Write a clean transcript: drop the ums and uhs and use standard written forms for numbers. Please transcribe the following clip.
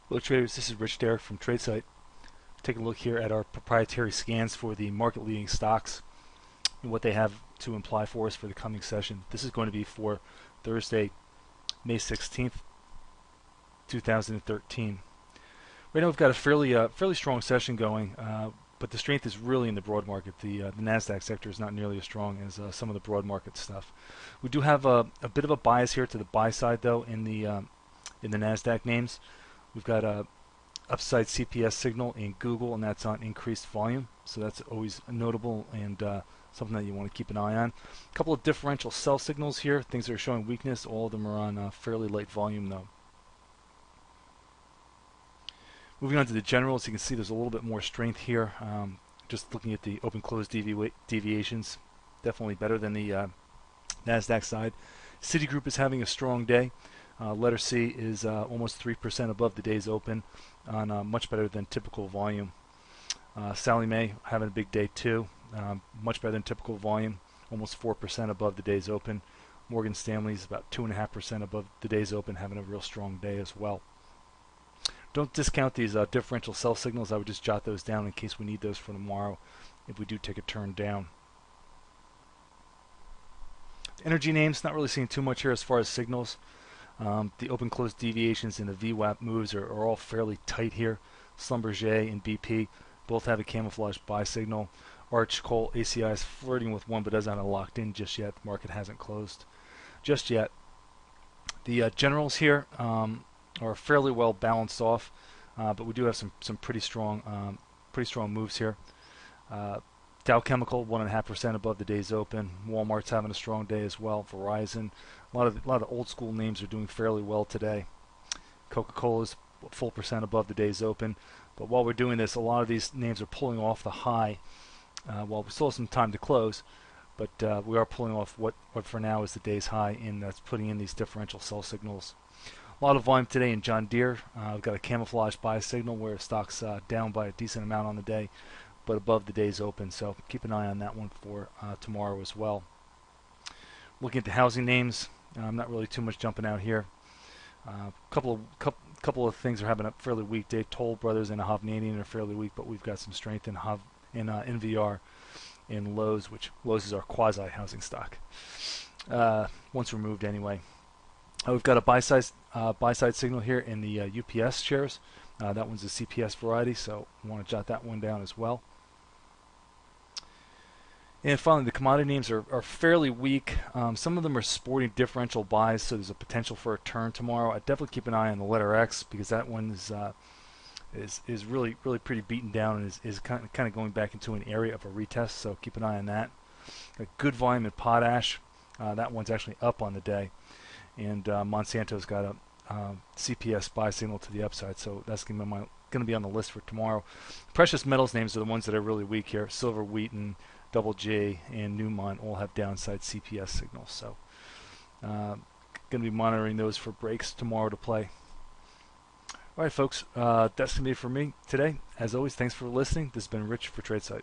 Hello traders, this is Rich Derrick from tradesight. Taking a look here at our proprietary scans for the market leading stocks and what they have to imply for us for the coming session. This is going to be for Thursday, May 16th, 2013. Right now we've got a fairly strong session going, but the strength is really in the broad market. The NASDAQ sector is not nearly as strong as some of the broad market stuff. We do have a bit of a bias here to the buy side though in the NASDAQ names. We've got a upside CPS signal in Google, and that's on increased volume, so that's always notable and something that you want to keep an eye on. A couple of differential sell signals here, things that are showing weakness. All of them are on fairly light volume though. Moving on to the generals, you can see there's a little bit more strength here. Just looking at the open-close deviations, definitely better than the NASDAQ side. Citigroup is having a strong day. Letter C is almost 3% above the day's open on much better than typical volume. Sallie Mae having a big day too, much better than typical volume, almost 4% above the day's open. Morgan Stanley is about 2.5% above the day's open, having a real strong day as well. Don't discount these differential sell signals. I would just jot those down in case we need those for tomorrow if we do take a turn down. Energy names, not really seeing too much here as far as signals. The open-close deviations and the VWAP moves are all fairly tight here. Schlumberger and BP both have a camouflage buy signal. Arch Coal ACI is flirting with one but doesn't have it locked in just yet. The market hasn't closed just yet. The generals here are fairly well balanced off, but we do have some pretty strong moves here. Dow Chemical 1.5% above the day's open. Walmart's having a strong day as well. Verizon, a lot of old school names are doing fairly well today. Coca-Cola's a full percent above the day's open. But while we're doing this, a lot of these names are pulling off the high. Well, we still have some time to close, but we are pulling off what for now is the day's high, and that's putting in these differential sell signals. A lot of volume today in John Deere. We've got a camouflage buy signal where stock's down by a decent amount on the day, but above the day's open, so keep an eye on that one for tomorrow as well. Looking at the housing names, not really too much jumping out here. Couple of things are having a fairly weak day. Toll Brothers and Hovnanian are fairly weak, but we've got some strength in NVR and Lowe's, which Lowe's is our quasi housing stock. Once removed anyway. We've got a buy side signal here in the UPS shares. That one's a CPS variety, so I want to jot that one down as well. And finally, the commodity names are fairly weak. Some of them are sporting differential buys, so there's a potential for a turn tomorrow. I'd definitely keep an eye on the letter X because that one is really pretty beaten down and is kind of going back into an area of a retest. So keep an eye on that. A good volume in potash. That one's actually up on the day, and Monsanto's got a CPS buy signal to the upside, so that's going to be on the list for tomorrow. Precious metals names are the ones that are really weak here. Silver, Wheaton, Double J, and Newmont all have downside CPS signals, so going to be monitoring those for breaks tomorrow to play. All right, folks, that's going to be it for me today. As always, thanks for listening. This has been Rich for tradesight.